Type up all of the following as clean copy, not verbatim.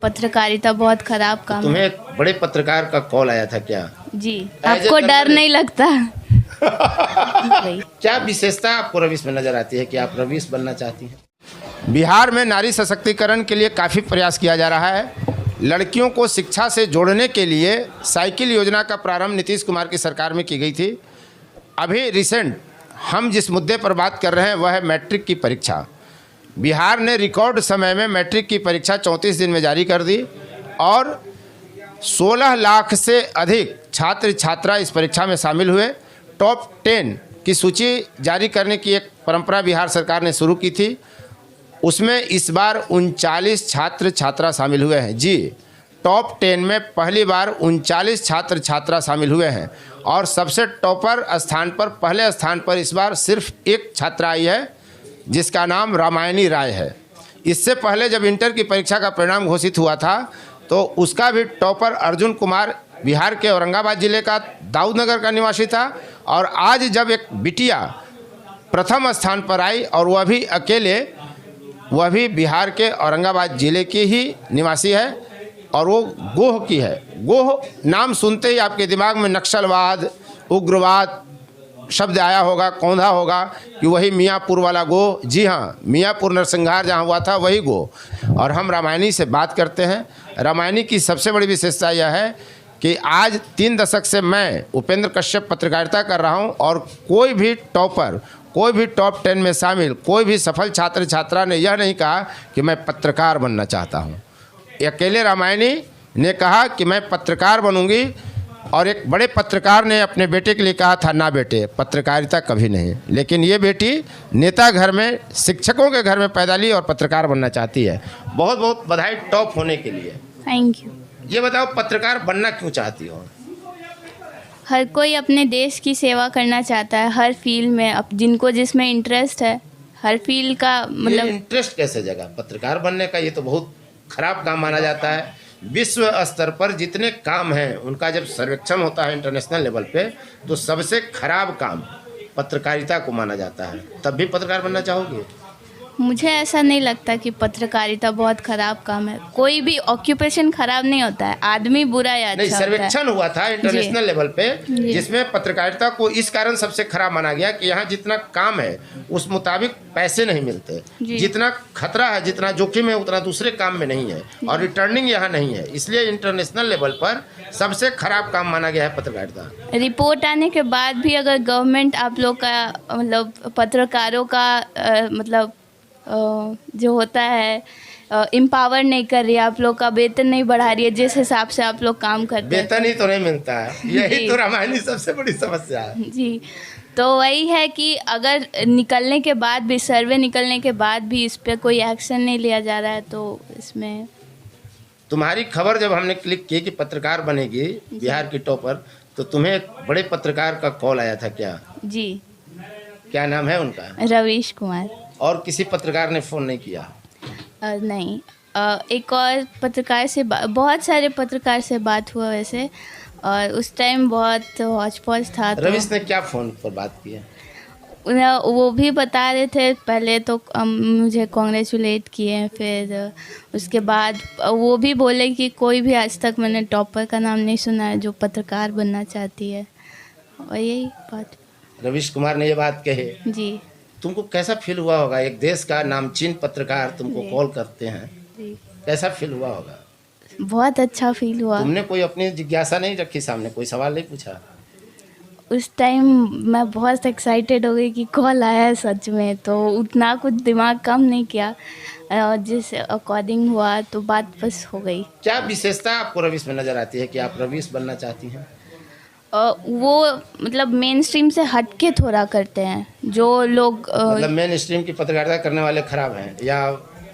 पत्रकारिता बहुत खराब काम है। तुम्हें एक बड़े पत्रकार का कॉल आया था क्या? जी, आपको डर नहीं लगता? क्या विशेषता आपको रवीश में नजर आती है कि आप रवीश बनना चाहती हैं? बिहार में नारी सशक्तिकरण के लिए काफ़ी प्रयास किया जा रहा है। लड़कियों को शिक्षा से जोड़ने के लिए साइकिल योजना का प्रारंभ नीतीश कुमार की सरकार में की गई थी। अभी रिसेंट हम जिस मुद्दे पर बात कर रहे हैं वह है मैट्रिक की परीक्षा। बिहार ने रिकॉर्ड समय में मैट्रिक की परीक्षा 34 दिन में जारी कर दी और 16 लाख से अधिक छात्र छात्रा इस परीक्षा में शामिल हुए। टॉप 10 की सूची जारी करने की एक परंपरा बिहार सरकार ने शुरू की थी। उसमें इस बार 39 छात्र छात्रा शामिल हुए हैं। जी, टॉप 10 में पहली बार 39 छात्र छात्रा शामिल हुए हैं और सबसे टॉपर स्थान पर, पहले स्थान पर इस बार सिर्फ एक छात्रा आई है जिसका नाम रामायणी राय है। इससे पहले जब इंटर की परीक्षा का परिणाम घोषित हुआ था तो उसका भी टॉपर अर्जुन कुमार बिहार के औरंगाबाद जिले का दाऊदनगर का निवासी था और आज जब एक बिटिया प्रथम स्थान पर आई और वह भी अकेले, वह भी बिहार के औरंगाबाद जिले की ही निवासी है और वो गोह की है। गोह नाम सुनते ही आपके दिमाग में नक्सलवाद, उग्रवाद शब्द आया होगा, कौंधा होगा कि वही मियाँपुर वाला गोह। जी हाँ, मियाँपुर नरसंहार जहाँ हुआ था वही गोह। और हम रामायणी से बात करते हैं। रामायणी की सबसे बड़ी विशेषता यह है कि आज 3 दशक से मैं उपेंद्र कश्यप पत्रकारिता कर रहा हूँ और कोई भी टॉपर, कोई भी टॉप 10 में शामिल कोई भी सफल छात्र छात्रा ने यह नहीं कहा कि मैं पत्रकार बनना चाहता हूँ। अकेले रामायणी ने कहा कि मैं पत्रकार बनूंगी और एक बड़े पत्रकार ने अपने बेटे के लिए कहा था, ना बेटे, पत्रकारिता कभी नहीं। लेकिन ये बेटी नेता घर में, शिक्षकों के घर में पैदा ली और पत्रकार बनना चाहती है। बहुत बहुत बधाई टॉप होने के लिए। Thank you. ये बताओ, पत्रकार बनना क्यों चाहती हो? हर कोई अपने देश की सेवा करना चाहता है, हर फील्ड में। अब जिनको जिसमें इंटरेस्ट है, हर फील्ड का मतलब। इंटरेस्ट कैसे जगा पत्रकार बनने का? ये तो बहुत खराब काम माना जाता है। विश्व स्तर पर जितने काम हैं उनका जब सर्वेक्षण होता है इंटरनेशनल लेवल पे तो सबसे खराब काम पत्रकारिता को माना जाता है। तब भी पत्रकार बनना चाहोगे? मुझे ऐसा नहीं लगता कि पत्रकारिता बहुत खराब काम है। कोई भी ऑक्यूपेशन खराब नहीं होता है, आदमी बुरा या अच्छा नहीं, सर्वेक्षण हुआ था इंटरनेशनल लेवल पे जिसमें पत्रकारिता को इस कारण सबसे खराब माना गया कि यहाँ जितना काम है उस मुताबिक पैसे नहीं मिलते, जितना खतरा है, जितना जोखिम है उतना दूसरे काम में नहीं है और रिटर्निंग यहाँ नहीं है। इसलिए इंटरनेशनल लेवल पर सबसे खराब काम माना गया है पत्रकारिता। रिपोर्ट आने के बाद भी अगर गवर्नमेंट आप लोग का मतलब पत्रकारों का मतलब जो होता है एम्पावर नहीं कर रही है, आप लोग का वेतन नहीं बढ़ा रही है जिस हिसाब से आप लोग काम करते हैं। वेतन ही तो नहीं मिलता है, यही तो रामायणी सबसे बड़ी समस्या है। जी, तो वही है कि अगर निकलने के बाद भी, सर्वे निकलने के बाद भी इस पर कोई एक्शन नहीं लिया जा रहा है तो इसमें। तुम्हारी खबर जब हमने क्लिक की कि पत्रकार बनेगी बिहार की टॉपर, तो तुम्हें एक बड़े पत्रकार का कॉल आया था क्या? जी। क्या नाम है उनका? रवीश कुमार। और किसी पत्रकार ने फ़ोन नहीं किया? नहीं, एक और पत्रकार से बहुत सारे पत्रकार से बात हुआ वैसे, और उस टाइम बहुत हौच पौच था। तो रवीश ने क्या फ़ोन पर बात की है? वो भी बता रहे थे, पहले तो मुझे कॉन्ग्रेचुलेट किए, फिर उसके बाद वो भी बोले कि कोई भी आज तक मैंने टॉपर का नाम नहीं सुना है जो पत्रकार बनना चाहती है, और यही बात। रवीश कुमार ने ये बात कही। जी। तुमको कैसा फील हुआ होगा? एक देश का नामचीन पत्रकार तुमको कॉल करते हैं, कैसा फील हुआ होगा? बहुत अच्छा फील हुआ। तुमने कोई अपनी जिज्ञासा नहीं रखी सामने, कोई सवाल नहीं पूछा? उस टाइम मैं बहुत एक्साइटेड हो गई कि कॉल आया है सच में, तो उतना कुछ दिमाग काम नहीं किया, जिस अकॉर्डिंग हुआ तो बात बस हो गई। क्या विशेषता आपको रवीश में नज़र आती है कि आप रवीश बनना चाहती हैं? वो मतलब मेन स्ट्रीम से हटके थोड़ा करते हैं जो लोग। मतलब मेन स्ट्रीम की पत्रकारिता करने वाले खराब हैं या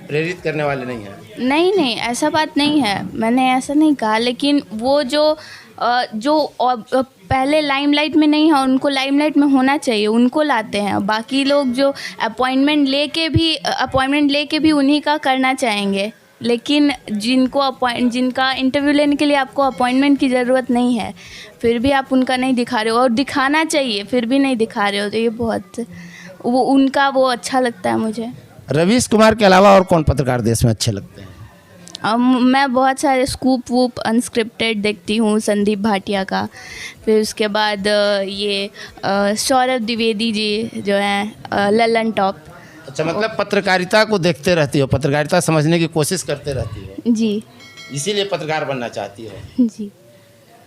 प्रेरित करने वाले नहीं हैं? नहीं, ऐसा बात नहीं है, मैंने ऐसा नहीं कहा। लेकिन वो जो पहले लाइमलाइट में नहीं है, उनको लाइमलाइट में होना चाहिए, उनको लाते हैं। बाकी लोग जो अपॉइंटमेंट लेके भी उन्हीं का करना चाहेंगे, लेकिन जिनका इंटरव्यू लेने के लिए आपको अपॉइंटमेंट की ज़रूरत नहीं है, फिर भी आप उनका नहीं दिखा रहे हो, और दिखाना चाहिए फिर भी नहीं दिखा रहे हो, तो ये बहुत उनका वो अच्छा लगता है मुझे। रवीश कुमार के अलावा और कौन पत्रकार देश में अच्छे लगते हैं? मैं बहुत सारे स्कूप वूप अनस्क्रिप्टेड देखती हूँ, संदीप भाटिया का। फिर उसके बाद ये सौरभ द्विवेदी जी जो हैं ललन टॉप। अच्छा, मतलब पत्रकारिता को देखते रहती हो, पत्रकारिता समझने की कोशिश करते रहती हो, जी इसीलिए पत्रकार बनना चाहती हो, जी।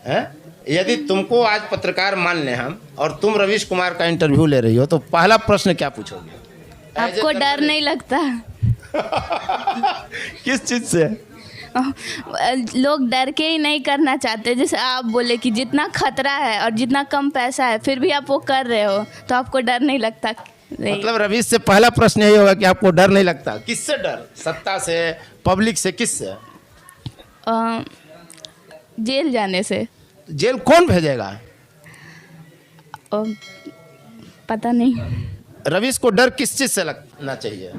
हैं? यदि तुमको आज पत्रकार मान लें हम और तुम रवीश कुमार का इंटरव्यू ले रही हो तो पहला प्रश्न क्या पूछोगे? आपको डर नहीं लगता? किस चीज़ से? लोग डर के ही नहीं करना चाहते। जैसे आप बोले कि जितना खतरा है और जितना कम पैसा है फिर भी आप वो कर रहे हो, तो आपको डर नहीं लगता? मतलब रवीश से पहला प्रश्न यही होगा कि आपको डर नहीं लगता। किससे डर? सत्ता से, पब्लिक से, किससे? जेल जाने से। जेल कौन भेजेगा? पता नहीं। रवीश को डर किस चीज़ से लगना चाहिए?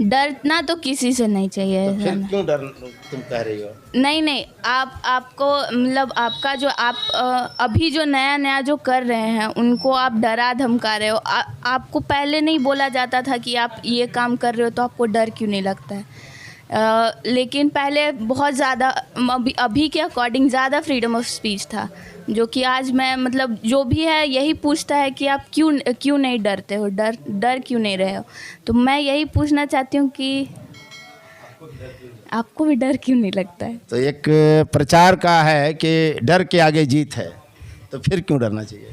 डरना तो किसी से नहीं चाहिए। तो फिर क्यों डर तुम कह रही हो? नहीं, आपको मतलब आपका जो आप अभी जो नया जो कर रहे हैं उनको आप डरा धमका रहे हो। आपको पहले नहीं बोला जाता था कि आप ये काम कर रहे हो, तो आपको डर क्यों नहीं लगता है? लेकिन पहले बहुत ज़्यादा अभी के अकॉर्डिंग ज़्यादा फ्रीडम ऑफ स्पीच था, जो कि आज मैं मतलब जो भी है यही पूछता है कि आप क्यों नहीं डरते हो, डर क्यों नहीं रहे हो। तो मैं यही पूछना चाहती हूँ कि आपको भी डर क्यों नहीं लगता है? तो एक प्रचार का है कि डर के आगे जीत है, तो फिर क्यों डरना चाहिए?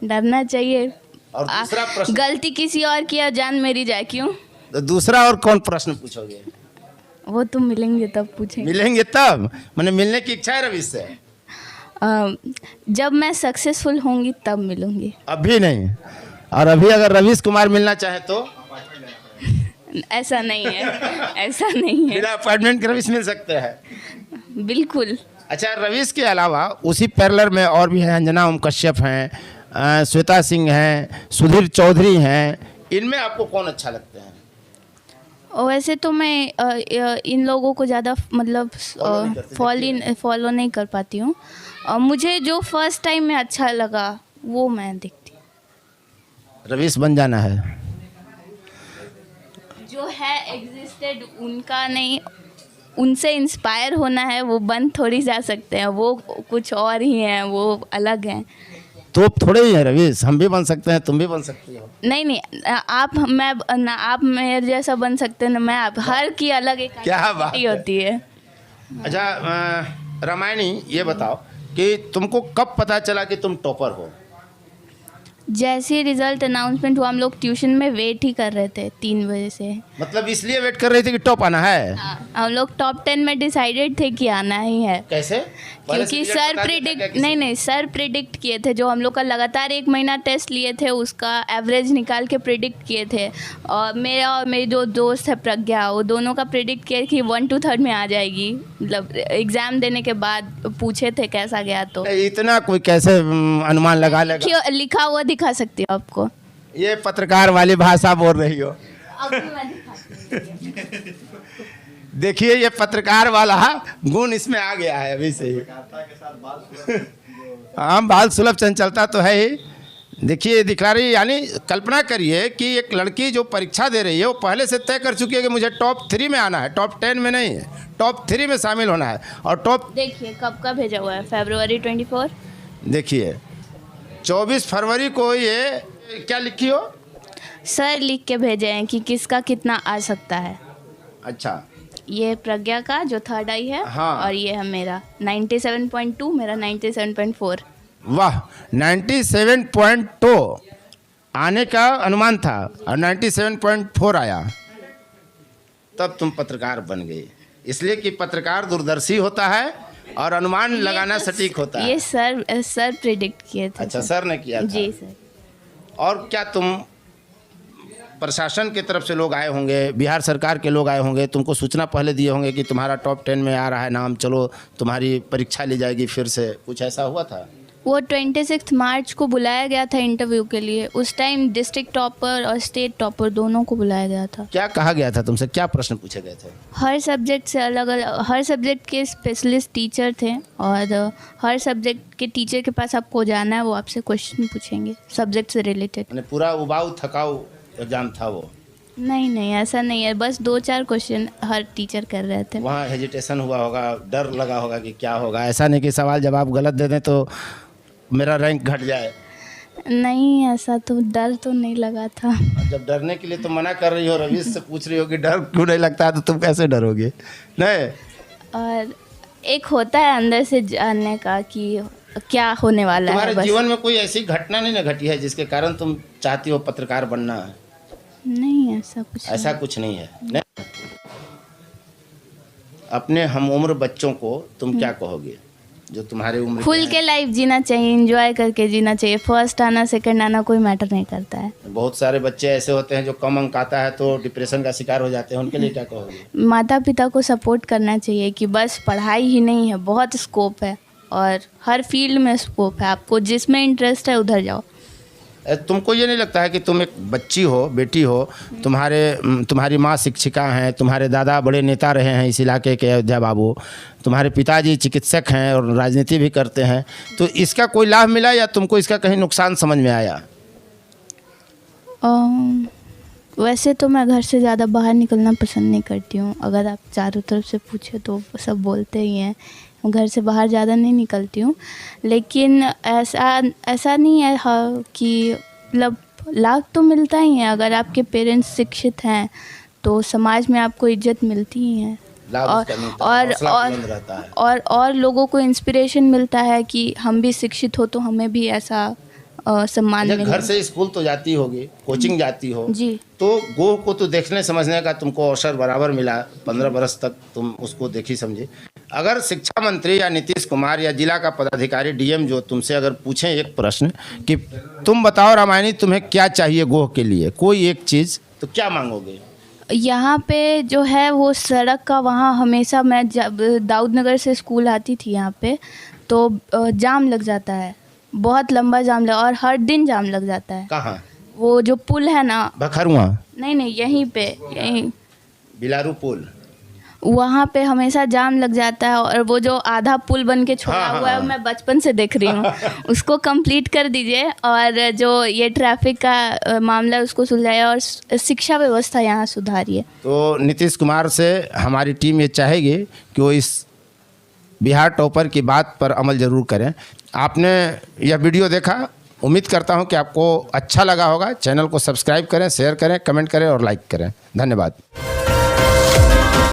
डरना चाहिए। और दूसरा प्रश्न, गलती किसी और की और जान मेरी जाए क्यों? तो दूसरा और कौन प्रश्न पूछोगे? वो तो मिलेंगे तब पूछेंगे। मिलेंगे तब? मैंने मिलने की इच्छा है रवीश से? जब मैं सक्सेसफुल होंगी तब मिलूंगी, अभी नहीं। और अभी अगर रवीश कुमार मिलना चाहे तो? ऐसा नहीं है, ऐसा नहीं है। बिना अपॉइंटमेंट के रवीश मिल सकते हैं? बिल्कुल। अच्छा, रवीश के अलावा उसी पैरेलल में और भी हैं, अंजना ओम कश्यप हैं, श्वेता सिंह हैं, सुधीर चौधरी हैं, इनमें आपको कौन अच्छा लगता है? वैसे तो मैं इन लोगों को ज़्यादा मतलब फॉलो नहीं कर पाती हूँ। मुझे जो फर्स्ट टाइम में अच्छा लगा वो मैं देखती हूँ। रवीश बन जाना है? जो है एग्जिस्टेड उनका नहीं, उनसे इंस्पायर होना है, वो बन थोड़ी जा सकते हैं, वो कुछ और ही हैं, वो अलग हैं। तो थोड़े ही है रवीश, हम भी बन सकते हैं, तुम भी बन सकती हो। नहीं, आप मेरे जैसा बन सकते हैं ना, मैं आप, हर की अलग एक क्या बात होती है। अच्छा, रामायणी ये बताओ कि तुमको कब पता चला कि तुम टॉपर हो? जैसे रिजल्ट अनाउंसमेंट हुआ, हम लोग ट्यूशन में वेट ही कर रहे थे 3 बजे से। मतलब इसलिए वेट कर रहे थे कि टॉप आना है? हम लोग टॉप 10 में डिसाइडेड थे कि आना ही है। कैसे? क्योंकि सर प्रिडिक्ट किए थे, जो हम लोग का लगातार 1 महीना टेस्ट लिए थे उसका एवरेज निकाल के प्रिडिक्ट किए थे। और मेरी जो दोस्त है प्रज्ञा, वो दोनों का प्रिडिक्ट किया कि 1 to 3 में आ जाएगी। मतलब एग्ज़ाम देने के बाद पूछे थे कैसा गया, तो इतना कोई कैसे अनुमान लगा लेगा? लिखा हुआ दिखा सकती हूँ आपको। ये पत्रकार वाली भाषा बोल रही हो। देखिए, ये पत्रकार वाला गुण इसमें आ गया है अभी से ही। हाँ, बाल सुलभ चंचलता तो है ही। देखिए, दिखा रही, यानी कल्पना करिए कि एक लड़की जो परीक्षा दे रही है वो पहले से तय कर चुकी है कि मुझे टॉप 3 में आना है, टॉप 10 में नहीं है, टॉप 3 में शामिल होना है। और टॉप देखिए कब का भेजा हुआ है, February 24। देखिए 24 फरवरी को ये क्या लिखी हो? सर लिख के भेजे हैं कि किसका कितना आ सकता है। अच्छा, ये प्रज्ञा का जो 3rd आई है। हाँ। और ये है मेरा 97.2, मेरा 97.4। वाह, 97.2 आने का अनुमान था और 97.4 आया, तब तुम पत्रकार बन गई। इसलिए कि पत्रकार दूरदर्शी होता है और अनुमान लगाना सटीक होता है। ये सर प्रिडिक्ट किए थे। अच्छा, सर ने किया था? जी सर। और क्या तुम प्रशासन की तरफ से लोग आए होंगे, बिहार सरकार के लोग आए होंगे, तुमको सूचना पहले दिए होंगे कि तुम्हारा टॉप 10 में आ रहा है नाम, चलो तुम्हारी परीक्षा ली जाएगी फिर से, कुछ ऐसा हुआ था? वो 26 मार्च को बुलाया गया था इंटरव्यू के लिए। उस टाइम डिस्ट्रिक्ट टॉपर और स्टेट टॉपर दोनों को बुलाया गया था। क्या कहा गया था तुमसे, क्या प्रश्न पूछे गए थे? हर सब्जेक्ट से अलग अलग, हर सब्जेक्ट के स्पेशलिस्ट टीचर थे और हर सब्जेक्ट के टीचर के पास आपको जाना है, वो आपसे क्वेश्चन पूछेंगे सब्जेक्ट से रिलेटेड। पूरा उबाऊ थकाऊ एग्जाम था वो? नहीं नहीं, ऐसा नहीं है, बस 2-4 क्वेश्चन हर टीचर कर रहे थे। वहाँ हेजिटेशन हुआ होगा, डर लगा होगा कि क्या होगा? ऐसा नहीं कि सवाल जवाब गलत दे दें तो मेरा रैंक घट जाए। नहीं, ऐसा तो डर तो नहीं लगा था। जब डरने के लिए तो मना कर रही हो, रवीश से पूछ रही हो कि डर क्यों नहीं लगता है, तो तुम कैसे डरोगे? नहीं, और एक होता है अंदर से जानने का कि क्या होने वाला है। तुम्हारे बस जीवन में कोई ऐसी घटना नहीं ना घटी है जिसके कारण तुम चाहती हो पत्रकार बनना है? नहीं, ऐसा कुछ नहीं है। नहीं? अपने हम उम्र बच्चों को तुम क्या कहोगे जो तुम्हारे उम्र खुल के लाइफ जीना चाहिए, एंजॉय करके जीना चाहिए। फर्स्ट आना सेकंड आना कोई मैटर नहीं करता है। बहुत सारे बच्चे ऐसे होते हैं जो कम अंक आता है तो डिप्रेशन का शिकार हो जाते हैं, उनके लिए क्या कहोगे? माता पिता को सपोर्ट करना चाहिए कि बस पढ़ाई ही नहीं है, बहुत स्कोप है और हर फील्ड में स्कोप है, आपको जिसमें इंटरेस्ट है उधर जाओ। तुमको ये नहीं लगता है कि तुम एक बच्ची हो, बेटी हो, तुम्हारी माँ शिक्षिका हैं, तुम्हारे दादा बड़े नेता रहे हैं इस इलाके के, अयोध्या बाबू, तुम्हारे पिताजी चिकित्सक हैं और राजनीति भी करते हैं, तो इसका कोई लाभ मिला या तुमको इसका कहीं नुकसान समझ में आया? वैसे तो मैं घर से ज़्यादा बाहर निकलना पसंद नहीं करती हूँ। अगर आप चारों तरफ से पूछे तो सब बोलते ही हैं, घर से बाहर ज़्यादा नहीं निकलती हूँ। लेकिन ऐसा नहीं है हाँ, कि मतलब लाभ तो मिलता ही है। अगर आपके पेरेंट्स शिक्षित हैं तो समाज में आपको इज्जत मिलती ही है, और लोगों को इंस्पिरेशन मिलता है कि हम भी शिक्षित हो तो हमें भी ऐसा सम्मान मिले। घर से स्कूल तो जाती होगी, कोचिंग जाती हो जी, तो गोह को तो देखने समझने का तुमको अवसर बराबर मिला, 15 बरस तक तुम उसको देखी समझी। अगर शिक्षा मंत्री या नीतीश कुमार या जिला का पदाधिकारी डीएम जो तुमसे अगर पूछें एक प्रश्न कि तुम बताओ रामायणी तुम्हें क्या चाहिए गोह के लिए, कोई एक चीज़, तो क्या मांगोगे? यहाँ पे जो है वो सड़क का, वहाँ हमेशा मैं जब दाऊदनगर से स्कूल आती थी यहाँ पे तो जाम लग जाता है, बहुत लंबा जाम लगा और हर दिन जाम लग जाता है। कहाँ? वो जो पुल है ना, बखरुआ? नहीं, यहीं पे, यहीं बिलारू पुल, वहाँ पे हमेशा जाम लग जाता है। और वो जो आधा पुल बन के छोड़ा हुआ है, मैं बचपन से देख रही हूँ, उसको कंप्लीट कर दीजिए। और जो ये ट्रैफिक का मामला है उसको सुलझाइए और शिक्षा व्यवस्था यहाँ सुधारिए। तो नीतीश कुमार से हमारी टीम ये चाहेगी कि वो इस बिहार टॉपर की बात पर अमल ज़रूर करें। आपने यह वीडियो देखा, उम्मीद करता हूं कि आपको अच्छा लगा होगा। चैनल को सब्सक्राइब करें, शेयर करें, कमेंट करें और लाइक करें। धन्यवाद।